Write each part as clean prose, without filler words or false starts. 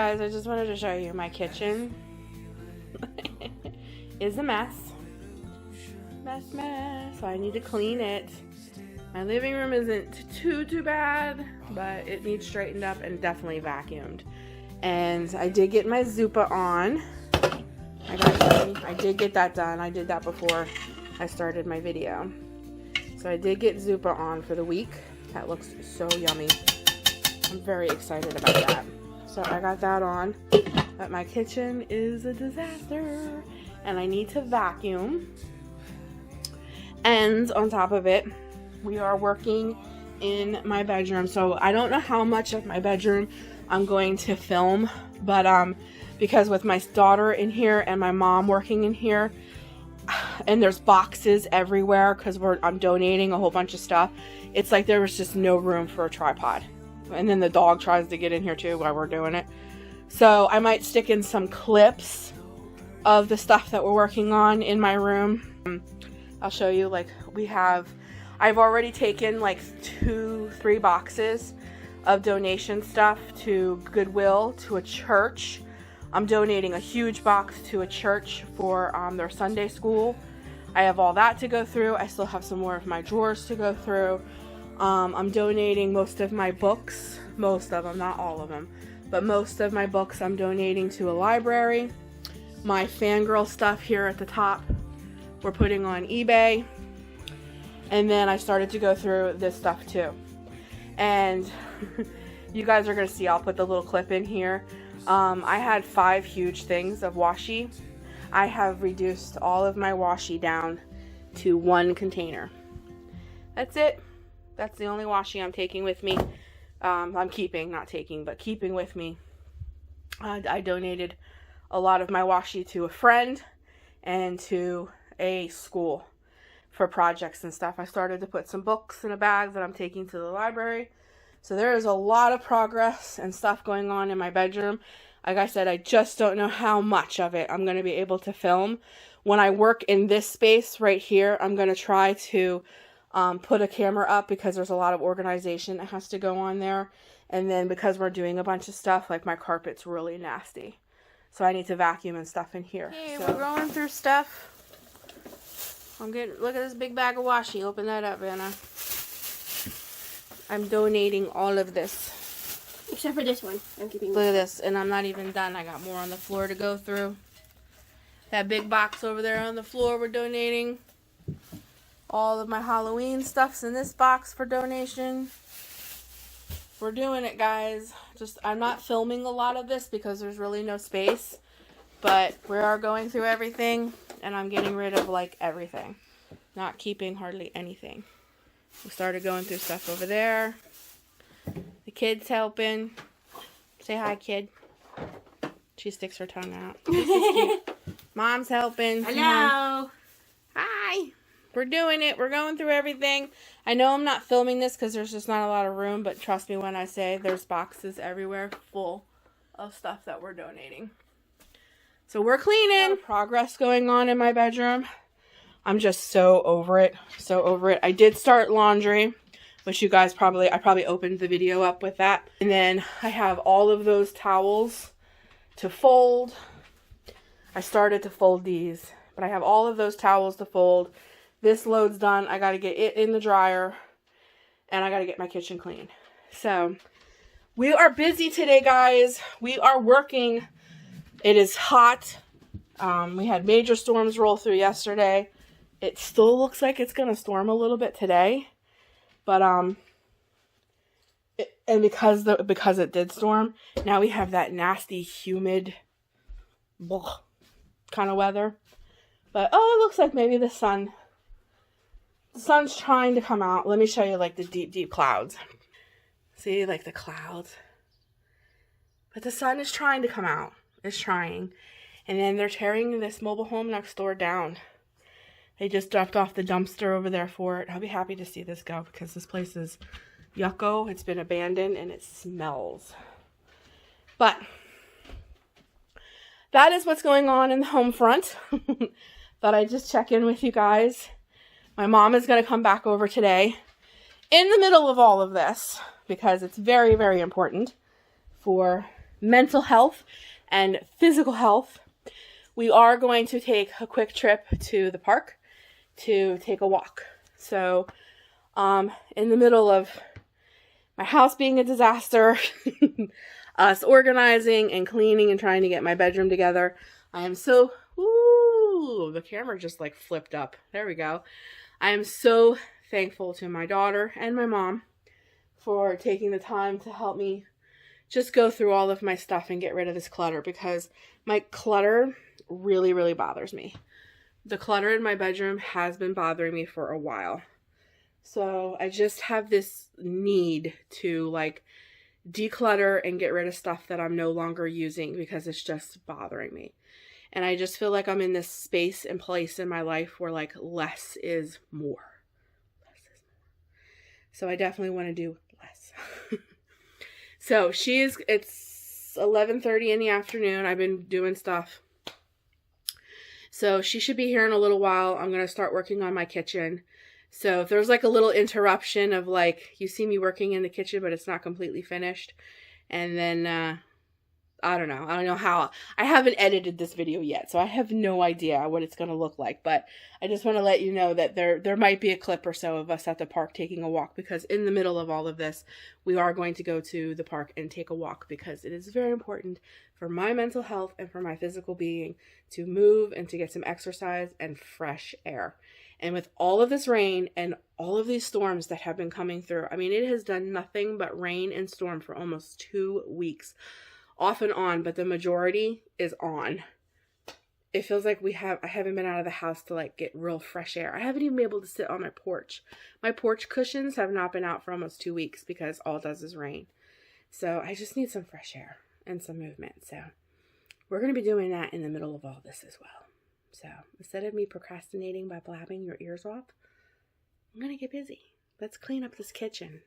guys, I just wanted to show you my kitchen is a mess. Mess. So I need to clean it. My living room isn't too bad, but it needs straightened up and definitely vacuumed. And I did get my Zupa on. I did get that done. I did that before I started my video. So I did get Zupa on for the week. That looks so yummy. I'm very excited about that. So I got that on. But my kitchen is a disaster. And I need to vacuum. And on top of it, we are working in my bedroom. So I don't know how much of my bedroom I'm going to film. But because with my daughter in here and my mom working in here, and there's boxes everywhere because I'm donating a whole bunch of stuff. It's like there was just no room for a tripod. And then the dog tries to get in here too while we're doing it. So I might stick in some clips of the stuff that we're working on in my room. I'll show you, like, I've already taken like 2-3 boxes of donation stuff to Goodwill, to a church. I'm donating a huge box to a church for their Sunday school. I have all that to go through. I still have some more of my drawers to go through. I'm donating most of my books. Most of them, not all of them. But most of my books I'm donating to a library. My fangirl stuff here at the top we're putting on eBay. And then I started to go through this stuff too. And you guys are going to see, I'll put the little clip in here. I had 5 huge things of washi. I have reduced all of my washi down to 1 container. That's it. That's the only washi I'm taking with me. I'm keeping, not taking, but keeping with me. I donated a lot of my washi to a friend and to a school for projects and stuff. I started to put some books in a bag that I'm taking to the library. So there is a lot of progress and stuff going on in my bedroom. Like I said, I just don't know how much of it I'm going to be able to film. When I work in this space right here, I'm going to try to put a camera up because there's a lot of organization that has to go on there. And then because we're doing a bunch of stuff, like my carpet's really nasty. So I need to vacuum and stuff in here. Hey, so we're going through stuff. Look at this big bag of washi. Open that up, Anna. I'm donating all of this. Except for this one. I'm keeping. Look at this. And I'm not even done. I got more on the floor to go through. That big box over there on the floor we're donating. All of my Halloween stuff's in this box for donation. We're doing it, guys. I'm not filming a lot of this because there's really no space. But we are going through everything. And I'm getting rid of, like, everything. Not keeping hardly anything. We started going through stuff over there. The kid's helping. Say hi, kid. She sticks her tongue out. This is cute. Mom's helping. Hello. Hi. We're doing it. We're going through everything. I know I'm not filming this because there's just not a lot of room, but trust me when I say there's boxes everywhere full of stuff that we're donating. So we're cleaning. Progress going on in my bedroom. I'm just so over it. So over it. I did start laundry, which you guys I probably opened the video up with that. And then I have all of those towels to fold. I started to fold these, but I have all of those towels to fold. This load's done. I got to get it in the dryer and I got to get my kitchen clean. So we are busy today, guys. We are working. It is hot. We had major storms roll through yesterday. It still looks like it's going to storm a little bit today. But, because it did storm, now we have that nasty, humid, kind of weather. But, it looks like maybe the sun's trying to come out. Let me show you, like, the deep, deep clouds. See, like, the clouds. But the sun is trying to come out. It's trying. And then they're tearing this mobile home next door down. They just dropped off the dumpster over there for it. I'll be happy to see this go because this place is yucko. It's been abandoned and it smells. But that is what's going on in the home front. Thought I'd just check in with you guys. My mom is going to come back over today in the middle of all of this because it's very, very important for mental health and physical health, we are going to take a quick trip to the park to take a walk. So, in the middle of my house being a disaster, us organizing and cleaning and trying to get my bedroom together, I am so, ooh, the camera just like flipped up. There we go. I am so thankful to my daughter and my mom for taking the time to help me just go through all of my stuff and get rid of this clutter, because my clutter really, really bothers me. The clutter in my bedroom has been bothering me for a while. So I just have this need to like declutter and get rid of stuff that I'm no longer using because it's just bothering me. And I just feel like I'm in this space and place in my life where like less is more. Less is more. So I definitely want to do less. So it's 11:30 in the afternoon. I've been doing stuff. So she should be here in a little while. I'm going to start working on my kitchen. So if there's like a little interruption of like, you see me working in the kitchen, but it's not completely finished. And then, I don't know how. I haven't edited this video yet, so I have no idea what it's going to look like. But I just want to let you know that there might be a clip or so of us at the park taking a walk, because in the middle of all of this, we are going to go to the park and take a walk, because it is very important for my mental health and for my physical being to move and to get some exercise and fresh air. And with all of this rain and all of these storms that have been coming through, I mean, it has done nothing but rain and storm for almost 2 weeks. Off and on, but the majority is on. It feels like I haven't been out of the house to like get real fresh air. I haven't even been able to sit on my porch. My porch cushions have not been out for almost 2 weeks because all it does is rain. So I just need some fresh air and some movement. So we're going to be doing that in the middle of all this as well. So instead of me procrastinating by blabbing your ears off, I'm going to get busy. Let's clean up this kitchen.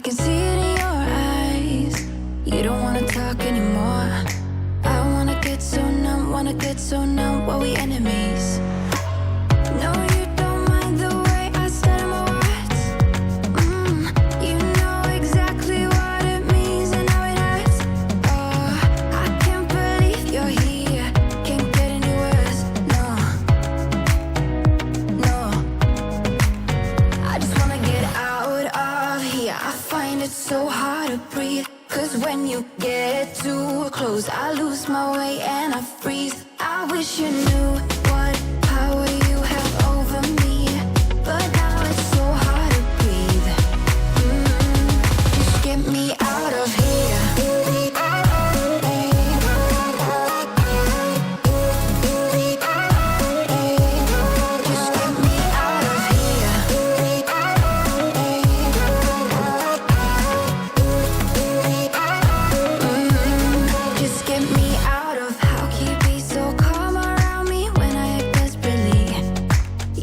can see it in your eyes. You don't wanna talk anymore. I wanna get so numb, while we enemies. No, you don't mind the way I stutter my words. You know exactly what it means and how it hurts. Oh, I can't believe you're here. Can't get any worse. No, no. I just wanna get out of here. I find it so hard to breathe. 'Cause when you get too close, I lose my way and I freeze. I wish you knew what power you have over me, but now it's so hard to breathe. Just get me out of here. Just get me out of here. Just get me out of. How can you be so calm around me when I act desperately?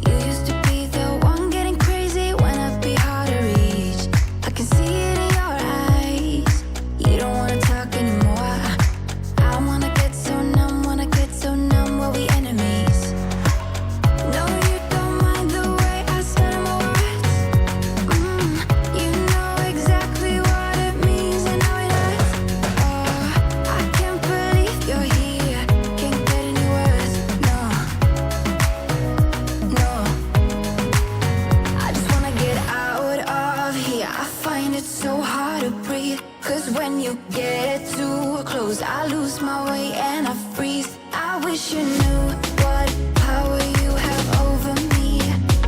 You used to be the one getting crazy when I'd be hard to reach. I can see it in your eyes. You don't wanna talk anymore. I wanna get so numb, while we enemies. No, you don't mind the way I stutter my words. You know exactly what it means and how it hurts. Oh, I can't believe you're here. Can't get any worse. No, no. I just wanna get out of here. I find it so hard to breathe. 'Cause when you get too close, I lose my way and I freeze. I wish you knew what power you have over me,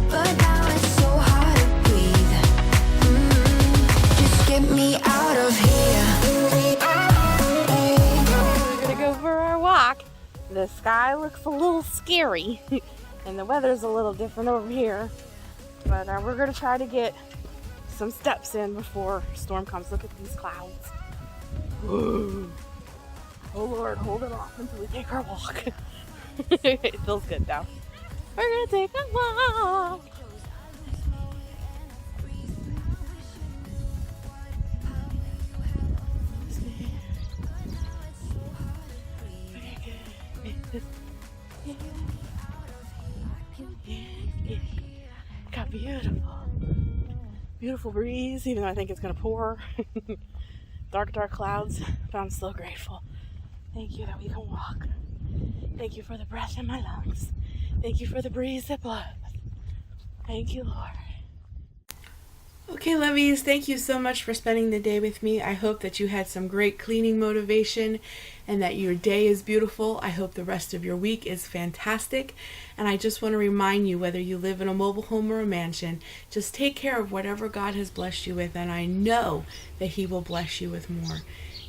but now it's so hard to breathe. Just get me out of here. We're gonna go for our walk. The sky looks a little scary and the weather's a little different over here, but we're gonna try to get some steps in before storm comes. Look at these clouds. Whoa. Oh Lord, hold it off until we take our walk. It feels good though. We're gonna take a walk. Got beautiful breeze, even though I think it's gonna pour. Dark clouds, but I'm so grateful. Thank you that we can walk. Thank you for the breath in my lungs. Thank you for the breeze that blows. Thank you, Lord. Okay, lovies, thank you so much for spending the day with me. I hope that you had some great cleaning motivation and that your day is beautiful. I hope the rest of your week is fantastic. And I just want to remind you, whether you live in a mobile home or a mansion, just take care of whatever God has blessed you with, and I know that He will bless you with more.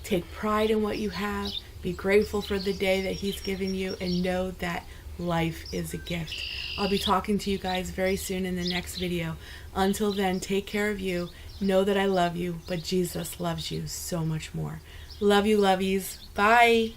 Take pride in what you have. Be grateful for the day that He's given you, and know that life is a gift. I'll be talking to you guys very soon in the next video. Until then, take care of you. Know that I love you, but Jesus loves you so much more. Love you, lovies. Bye.